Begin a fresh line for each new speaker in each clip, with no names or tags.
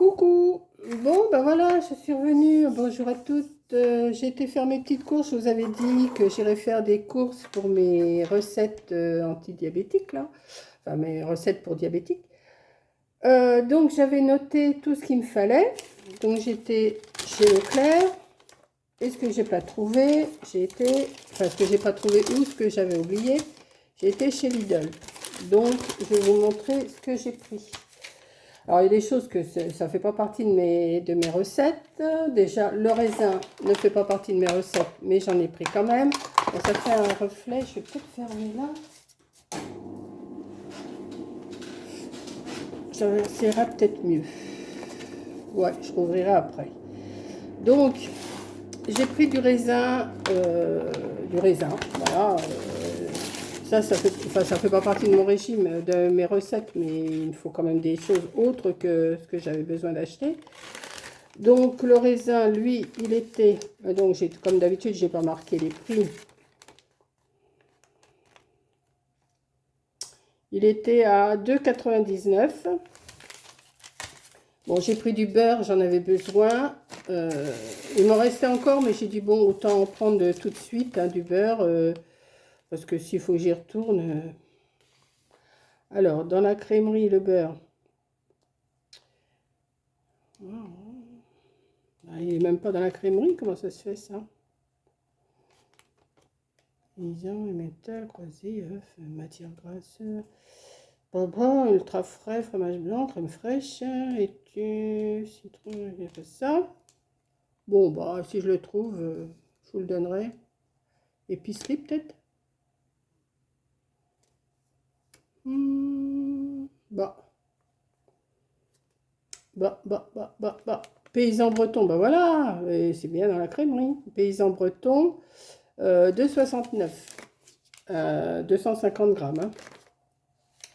Coucou. Bon, ben voilà, je suis revenue. Bonjour à toutes. J'ai été faire mes petites courses. Je vous avais dit que j'irais faire des courses pour mes recettes anti-diabétiques, là. Enfin, mes recettes pour diabétiques. Donc, j'avais noté tout ce qu'il me fallait. Donc, j'étais chez Leclerc. Et ce que j'ai pas trouvé, enfin, ce que j'ai pas trouvé ou ce que j'avais oublié, j'ai été chez Lidl. Donc, je vais vous montrer ce que j'ai pris. Alors, il y a des choses que ça ne fait pas partie de mes recettes. Déjà, le raisin ne fait pas partie de mes recettes, mais j'en ai pris quand même. Bon, ça fait un reflet. Je vais peut-être fermer là. Ça ira peut-être mieux. Ouais, je rouvrirai après. Donc, j'ai pris du raisin. Voilà. Ça fait pas partie de mon régime, de mes recettes, mais il me faut quand même des choses autres que ce que j'avais besoin d'acheter. Donc le raisin, lui, il était, donc comme d'habitude, j'ai pas marqué les prix. Il était à 2,99 €. Bon, j'ai pris du beurre, j'en avais besoin. Il m'en restait encore, mais j'ai dit bon, autant en prendre tout de suite, hein, du beurre, parce que s'il faut que j'y retourne. Alors, dans la crèmerie, le beurre. Il n'est même pas dans la crèmerie, comment ça se fait ça? Isan, métal, croisé, œuf, matière grasse, bonbon, ultra frais, fromage blanc, crème fraîche, et citron, il fait ça. Bon, bah, si je le trouve, je vous le donnerai. Épicerie, peut-être? Bah. Paysan breton, bah voilà, c'est bien dans la crèmerie. Paysan breton, 2,69 €, 250 grammes. Hein.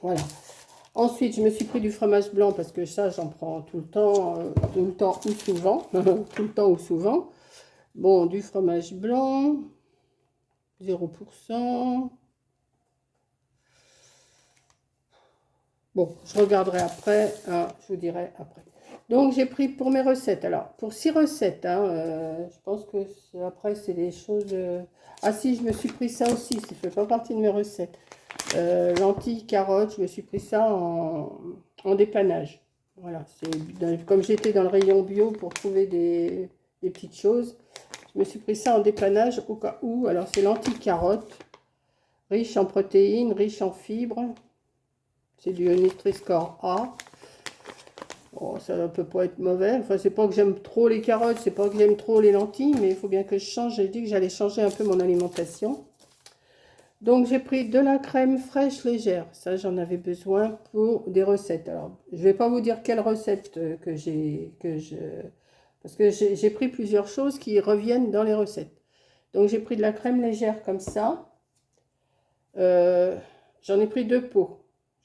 Voilà. Ensuite, je me suis pris du fromage blanc parce que ça, j'en prends tout le temps ou souvent. Tout le temps ou souvent. Bon, du fromage blanc, 0%. Bon, je regarderai après, hein, je vous dirai après. Donc, j'ai pris pour mes recettes. Alors, pour 6 recettes, hein, je pense que après, c'est des choses... Ah si, je me suis pris ça aussi, ça ne fait pas partie de mes recettes. Lentilles, carottes, je me suis pris ça en dépannage. Voilà, comme j'étais dans le rayon bio pour trouver des petites choses, je me suis pris ça en dépannage au cas où. Alors, c'est lentilles, carottes, riche en protéines, riche en fibres. C'est du Nutri-Score A. Oh, ça ne peut pas être mauvais. Enfin, c'est pas que j'aime trop les carottes, c'est pas que j'aime trop les lentilles, mais il faut bien que je change. J'ai dit que j'allais changer un peu mon alimentation. Donc, j'ai pris de la crème fraîche légère. Ça, j'en avais besoin pour des recettes. Alors, je ne vais pas vous dire quelle recette parce que j'ai pris plusieurs choses qui reviennent dans les recettes. Donc, j'ai pris de la crème légère comme ça. J'en ai pris 2 pots.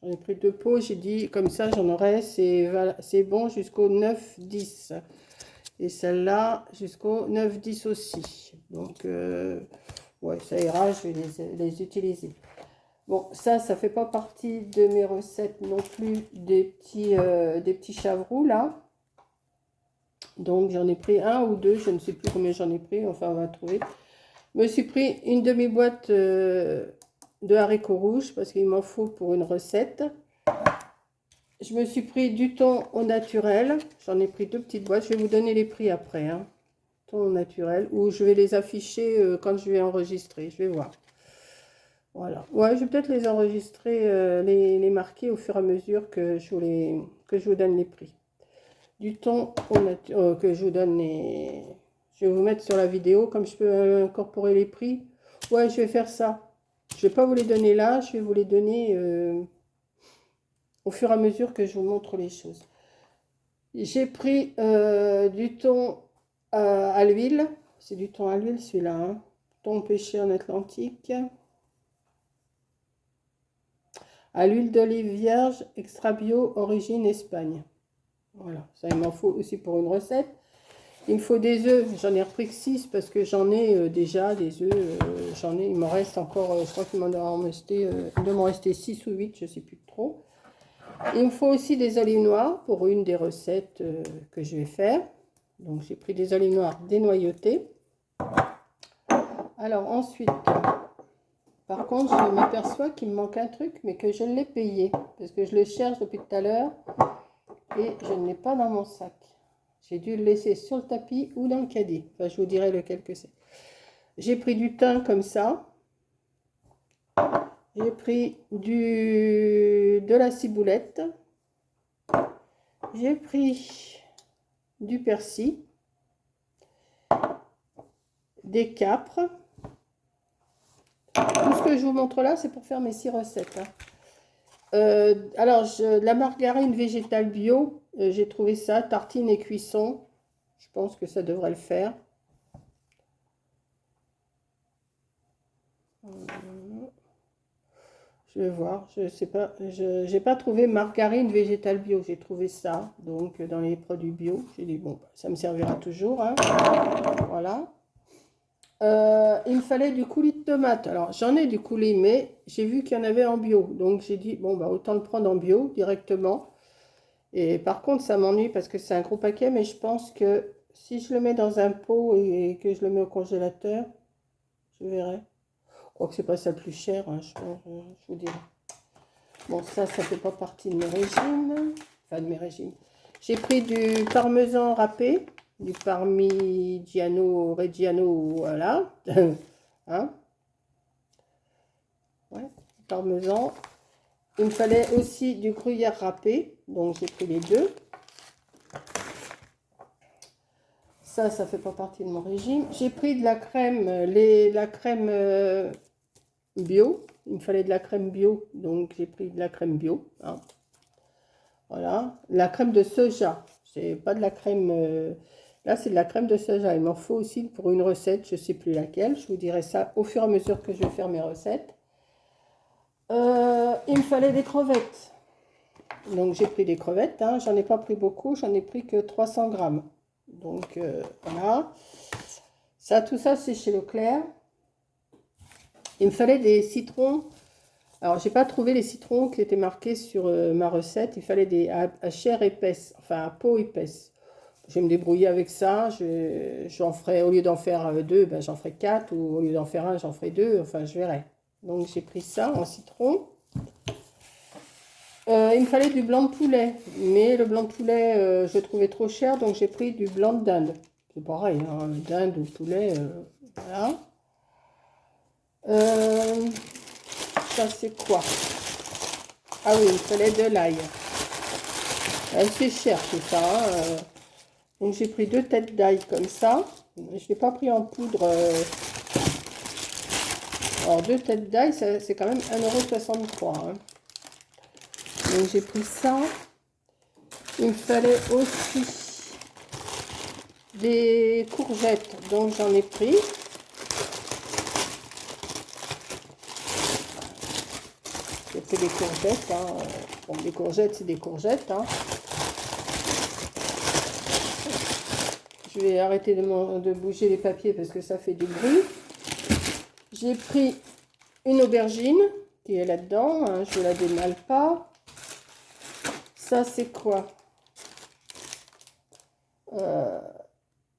J'en ai pris 2 pots, j'ai dit comme ça j'en aurai, c'est bon jusqu'au 9-10. Et celle-là jusqu'au 9-10 aussi. Donc, ouais, ça ira, je vais les utiliser. Bon, ça fait pas partie de mes recettes non plus des petits chavroux là. Donc, j'en ai pris un ou deux, je ne sais plus combien j'en ai pris, enfin, on va trouver. Je me suis pris une demi-boîte de haricots rouges parce qu'il m'en faut pour une recette. Je me suis pris du thon au naturel. J'en ai pris 2 petites boîtes. Je vais vous donner les prix après. Hein. Thon au naturel. Ou je vais les afficher quand je vais enregistrer. Je vais voir. Voilà. Ouais, je vais peut-être les enregistrer, les marquer au fur et à mesure que je vous donne les prix. Du thon au naturel. Que je vous donne les... Je vais vous mettre sur la vidéo. Comme je peux incorporer les prix. Ouais, je vais faire ça. Je ne vais pas vous les donner là. Je vais vous les donner... au fur et à mesure que je vous montre les choses. J'ai pris du thon à l'huile. C'est du thon à l'huile celui-là. Hein. Thon pêché en Atlantique. À l'huile d'olive vierge, extra bio, origine Espagne. Voilà, ça il m'en faut aussi pour une recette. Il me faut des œufs. J'en ai repris que 6 parce que j'en ai déjà des œufs. Il m'en reste encore, je crois qu'il m'en doit m'en rester 6 ou 8, je ne sais plus trop. Il me faut aussi des olives noires pour une des recettes que je vais faire. Donc j'ai pris des olives noires dénoyautées. Alors ensuite, par contre, je m'aperçois qu'il me manque un truc, mais que je l'ai payé. Parce que je le cherche depuis tout à l'heure et je ne l'ai pas dans mon sac. J'ai dû le laisser sur le tapis ou dans le caddie. Enfin, je vous dirai lequel que c'est. J'ai pris du thym comme ça. J'ai pris de la ciboulette. J'ai pris du persil. Des capres. Tout ce que je vous montre là, c'est pour faire mes 6 recettes. Alors, la margarine végétale bio, j'ai trouvé ça, tartine et cuisson. Je pense que ça devrait le faire. Je vais voir, je sais pas, je n'ai pas trouvé margarine végétale bio, j'ai trouvé ça, donc dans les produits bio. J'ai dit, bon, ça me servira toujours, hein. Voilà. Il me fallait du coulis de tomate. Alors, j'en ai du coulis, mais j'ai vu qu'il y en avait en bio. Donc, j'ai dit, bon, bah, autant le prendre en bio directement. Et par contre, ça m'ennuie parce que c'est un gros paquet, mais je pense que si je le mets dans un pot et que je le mets au congélateur, je verrai. Je crois que c'est pas ça le plus cher, hein, je vous dirai. Bon, ça fait pas partie de mes régimes. Enfin, de mes régimes. J'ai pris du parmesan râpé, du Parmigiano Reggiano, voilà. Hein? Ouais, parmesan. Il me fallait aussi du gruyère râpé, donc j'ai pris les deux. Ça fait pas partie de mon régime. J'ai pris de la crème, la crème bio. Il me fallait de la crème bio, donc j'ai pris de la crème bio. Hein. Voilà. La crème de soja. C'est pas de la crème... là, c'est de la crème de soja. Il m'en faut aussi pour une recette, je sais plus laquelle. Je vous dirai ça au fur et à mesure que je vais faire mes recettes. Il me fallait des crevettes. Donc, j'ai pris des crevettes. Hein. J'en ai pas pris beaucoup. J'en ai pris que 300 grammes. Donc, voilà. Ça, tout ça, c'est chez Leclerc. Il me fallait des citrons. Alors, j'ai pas trouvé les citrons qui étaient marqués sur ma recette. Il fallait des à chair épaisse, enfin à peau épaisse. Je vais me débrouiller avec ça. J'en ferai, au lieu d'en faire 2, ben, j'en ferai 4. Ou au lieu d'en faire 1, j'en ferai 2. Enfin, je verrai. Donc, j'ai pris ça en citron. Il me fallait du blanc de poulet. Mais le blanc de poulet, je le trouvais trop cher. Donc, j'ai pris du blanc de dinde. C'est pareil, hein, dinde ou poulet. Voilà. Ça, c'est quoi? Ah oui, il me fallait de l'ail. C'est cher tout ça. Hein. Donc j'ai pris 2 têtes d'ail comme ça. Je ne l'ai pas pris en poudre. Alors 2 têtes d'ail, c'est quand même 1,63 €. Hein. Donc j'ai pris ça. Il me fallait aussi des courgettes. Donc j'en ai pris. J'ai pris des courgettes. Hein. Bon, les courgettes, c'est des courgettes. Hein. Je vais arrêter de bouger les papiers parce que ça fait du bruit. J'ai pris une aubergine qui est là-dedans. Hein, je ne la démale pas. Ça, c'est quoi?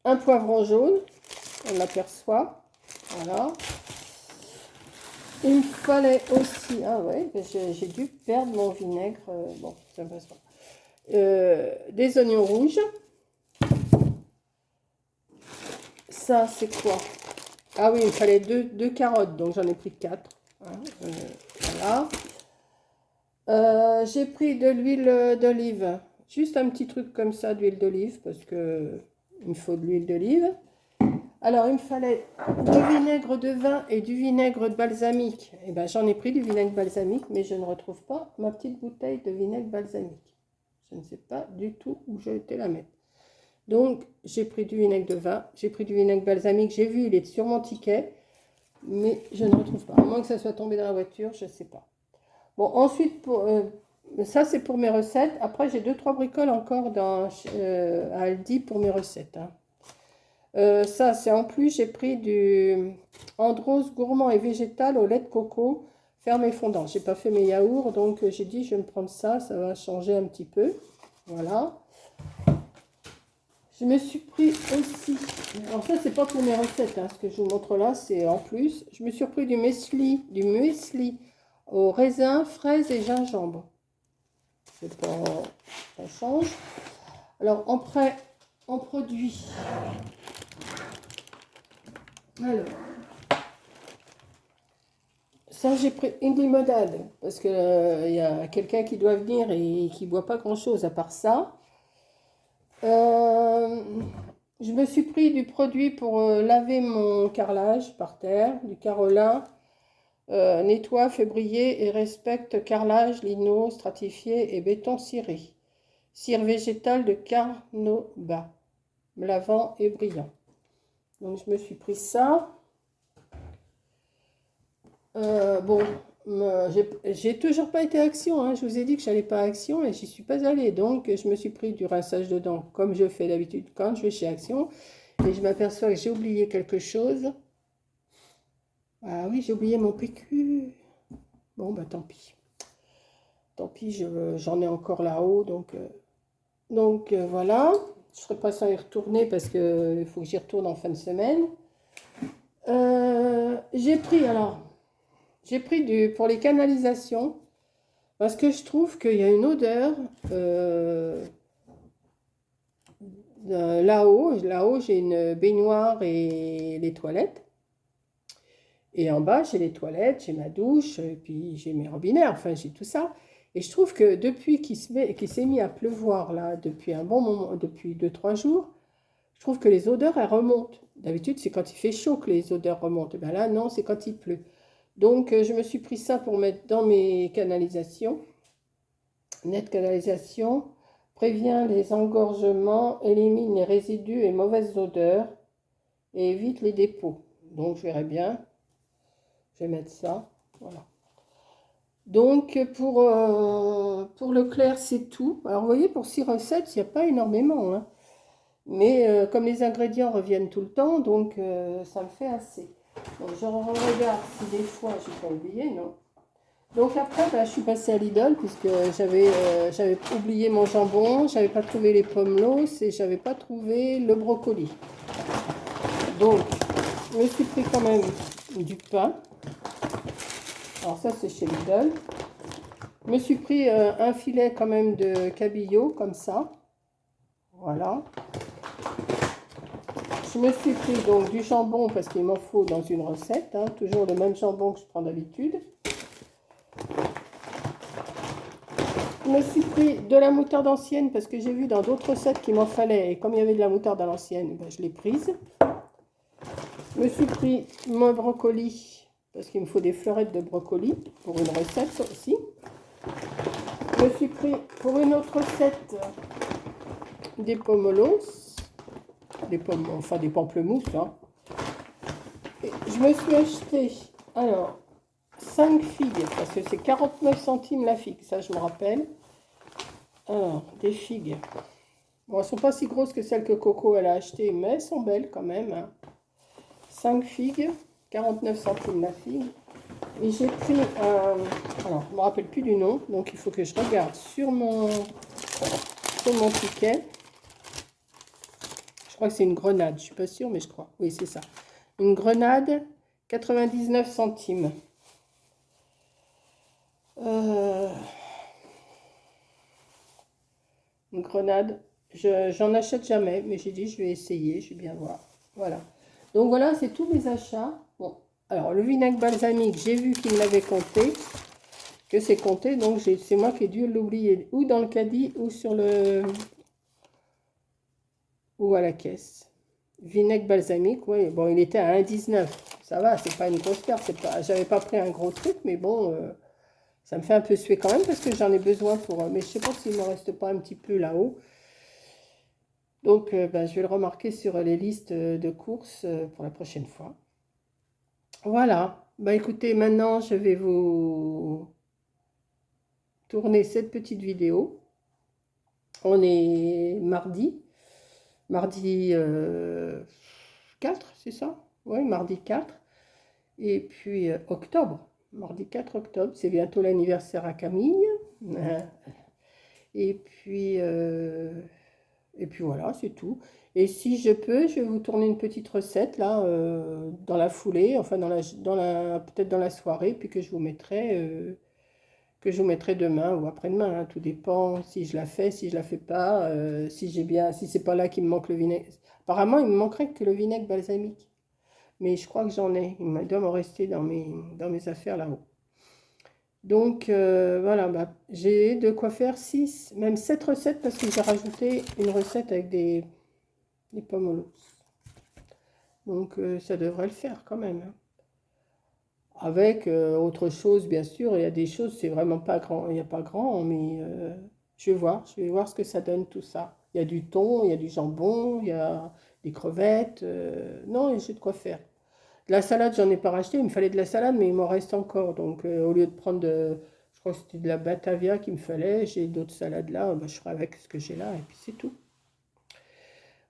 Un poivron jaune. On l'aperçoit. Voilà. Il me fallait aussi... Ah ouais, j'ai dû perdre mon vinaigre. Bon, ça ne passe pas. Des oignons rouges. Ça, c'est quoi? Ah oui, il me fallait 2 carottes, donc j'en ai pris 4. Hein, voilà. J'ai pris de l'huile d'olive. Juste un petit truc comme ça d'huile d'olive, parce que il me faut de l'huile d'olive. Alors, il me fallait du vinaigre de vin et du vinaigre balsamique. Eh ben, j'en ai pris du vinaigre balsamique, mais je ne retrouve pas ma petite bouteille de vinaigre balsamique. Je ne sais pas du tout où j'ai été la mettre. Donc, j'ai pris du vinaigre de vin, j'ai pris du vinaigre balsamique. J'ai vu, il est sur mon ticket, mais je ne retrouve pas. À moins que ça soit tombé dans la voiture, je ne sais pas. Bon, ensuite, ça, c'est pour mes recettes. Après, j'ai 2-3 bricoles encore à Aldi pour mes recettes. Hein. Ça, c'est en plus, j'ai pris du Andros gourmand et végétal au lait de coco, faire mes fondants. J'ai pas fait mes yaourts, donc j'ai dit je vais me prendre ça, ça va changer un petit peu. Voilà. Je me suis pris aussi, alors ça c'est pas pour mes recettes, hein, ce que je vous montre là, c'est en plus. Je me suis pris du muesli au raisin, fraises et gingembre. C'est pas, ça change. Alors en produit. Alors, ça j'ai pris une limonade parce que y a quelqu'un qui doit venir et qui boit pas grand chose à part ça. Je me suis pris du produit pour laver mon carrelage par terre, du Carolin. Nettoie, fait briller et respecte carrelage, lino, stratifié et béton ciré. Cire végétale de Carnauba, lavant et brillant. Donc je me suis pris ça. Bon, j'ai toujours pas été à Action, hein. Je vous ai dit que j'allais pas à Action et j'y suis pas allée. Donc je me suis pris du rinçage de dents comme je fais d'habitude quand je vais chez Action. Et je m'aperçois que j'ai oublié quelque chose. Ah oui, j'ai oublié mon PQ. Bon, bah tant pis. Tant pis, j'en ai encore là-haut. Donc voilà. Je ne serai pas sans y retourner parce qu'il faut que j'y retourne en fin de semaine. J'ai pris pour les canalisations parce que je trouve qu'il y a une odeur là-haut, j'ai une baignoire et les toilettes. Et en bas, j'ai les toilettes, j'ai ma douche, et puis j'ai mes robinets, enfin j'ai tout ça. Et je trouve que depuis qu'il s'est mis à pleuvoir, là, depuis un bon moment, depuis 2-3 jours, je trouve que les odeurs, elles remontent. D'habitude, c'est quand il fait chaud que les odeurs remontent. Et bien là, non, c'est quand il pleut. Donc, je me suis pris ça pour mettre dans mes canalisations. Net canalisation prévient les engorgements, élimine les résidus et mauvaises odeurs et évite les dépôts. Donc, je verrai bien. Je vais mettre ça. Voilà. Donc, pour le clair, c'est tout. Alors, vous voyez, pour 6 recettes, il n'y a pas énormément, hein. Mais comme les ingrédients reviennent tout le temps, donc ça me fait assez. Donc, je regarde si des fois, je n'ai pas oublié, non. Donc, après, bah, je suis passée à Lidl puisque j'avais oublié mon jambon, j'avais pas trouvé les pommes et j'avais pas trouvé le brocoli. Donc, je me suis pris quand même du pain. Alors ça, c'est chez Lidl. Je me suis pris un filet quand même de cabillaud, comme ça. Voilà. Je me suis pris donc du jambon, parce qu'il m'en faut dans une recette. Hein, toujours le même jambon que je prends d'habitude. Je me suis pris de la moutarde ancienne, parce que j'ai vu dans d'autres recettes qu'il m'en fallait. Et comme il y avait de la moutarde à l'ancienne, ben, je l'ai prise. Je me suis pris mon brocoli, parce qu'il me faut des fleurettes de brocoli pour une recette aussi. Je me suis pris pour une autre recette des pommelos, enfin des pamplemousses. Hein. Et je me suis acheté, alors, 5 figues, parce que c'est 49 centimes la figue, ça je me rappelle. Alors, des figues. Bon, elles ne sont pas si grosses que celles que Coco elle a achetées, mais elles sont belles quand même. Hein. 5 figues, 49 centimes la figue. Et j'ai pris alors je ne me rappelle plus du nom, donc il faut que je regarde sur mon ticket. Je crois que c'est une grenade, je ne suis pas sûre, mais je crois. Oui, c'est ça. Une grenade, 99 centimes. Une grenade, j'en achète jamais, mais j'ai dit je vais essayer, je vais bien voir. Voilà. Donc voilà, c'est tous mes achats. Bon, alors le vinaigre balsamique, j'ai vu qu'il l'avait compté, que c'est compté, donc c'est moi qui ai dû l'oublier, ou dans le caddie, ou ou à la caisse. Vinaigre balsamique, oui, bon, il était à 1,19. Ça va, c'est pas une grosse perte. J'avais pas pris un gros truc, mais bon, ça me fait un peu suer quand même parce que j'en ai besoin pour. Mais je sais pas s'il me reste pas un petit peu là-haut. Donc, ben, je vais le remarquer sur les listes de courses pour la prochaine fois. Voilà. Ben, écoutez, maintenant, je vais vous tourner cette petite vidéo. On est mardi. Mardi 4, c'est ça? Oui, mardi 4. Et puis octobre. mardi 4 octobre. C'est bientôt l'anniversaire à Camille. Et puis, voilà, c'est tout. Et si je peux, je vais vous tourner une petite recette là, dans la foulée, enfin peut-être dans la soirée, puis que je vous mettrai demain ou après-demain, hein, tout dépend si je la fais, si je la fais pas, si c'est pas là qu'il me manque le vinaigre. Apparemment, il me manquerait que le vinaigre balsamique, mais je crois que j'en ai. Doit m'en rester dans mes affaires là-haut. Donc voilà, j'ai de quoi faire 6, même 7 recettes parce que j'ai rajouté une recette avec des pommes au loup. Donc ça devrait le faire quand même, hein. Avec autre chose, bien sûr, il y a des choses, c'est vraiment pas grand, il n'y a pas grand, mais je vais voir ce que ça donne tout ça. Il y a du thon, il y a du jambon, il y a des crevettes, non, j'ai de quoi faire. De la salade, j'en ai pas racheté, il me fallait de la salade, mais il m'en reste encore. Donc au lieu de prendre je crois que c'était de la Batavia qu'il me fallait, j'ai d'autres salades là, je ferai avec ce que j'ai là, et puis c'est tout.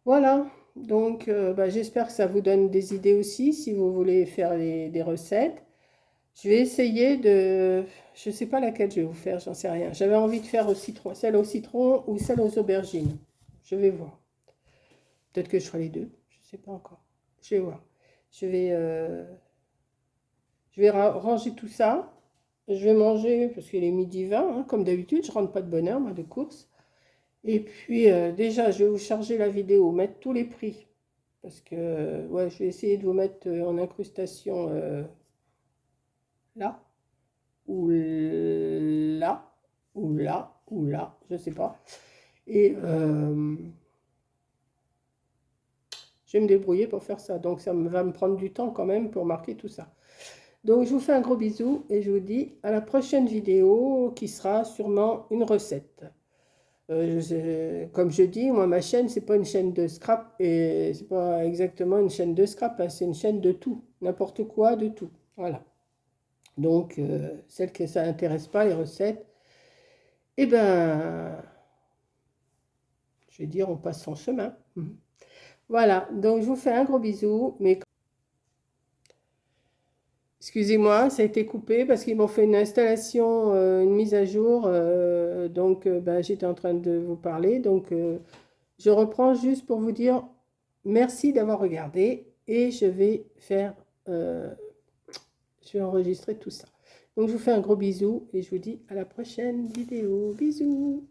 Voilà, donc j'espère que ça vous donne des idées aussi, si vous voulez faire des recettes. Je vais essayer je ne sais pas laquelle je vais vous faire, j'en sais rien. J'avais envie de faire celle au citron ou celle aux aubergines. Je vais voir. Peut-être que je ferai les deux, je ne sais pas encore. Je vais voir. Je vais ranger tout ça. Je vais manger, parce qu'il est midi 20, hein, comme d'habitude. Je ne rentre pas de bonne heure, moi, de course. Et puis, déjà, je vais vous charger la vidéo, mettre tous les prix. Parce que, ouais, je vais essayer de vous mettre en incrustation là. Ou là, ou là, ou là, je sais pas. Et je vais me débrouiller pour faire ça. Donc ça va me prendre du temps quand même pour marquer tout ça. Donc je vous fais un gros bisou et je vous dis à la prochaine vidéo qui sera sûrement une recette. Comme je dis, moi ma chaîne c'est pas une chaîne de scrap et c'est pas exactement une chaîne de scrap, hein, c'est une chaîne de tout, n'importe quoi, de tout. Voilà. Donc celles que ça n'intéresse pas, les recettes, eh ben, je vais dire, on passe son chemin. Voilà, donc je vous fais un gros bisou. Mais excusez-moi, ça a été coupé parce qu'ils m'ont fait une installation, une mise à jour. Donc, j'étais en train de vous parler. Donc, je reprends juste pour vous dire merci d'avoir regardé et je vais enregistrer tout ça. Donc, je vous fais un gros bisou et je vous dis à la prochaine vidéo. Bisous!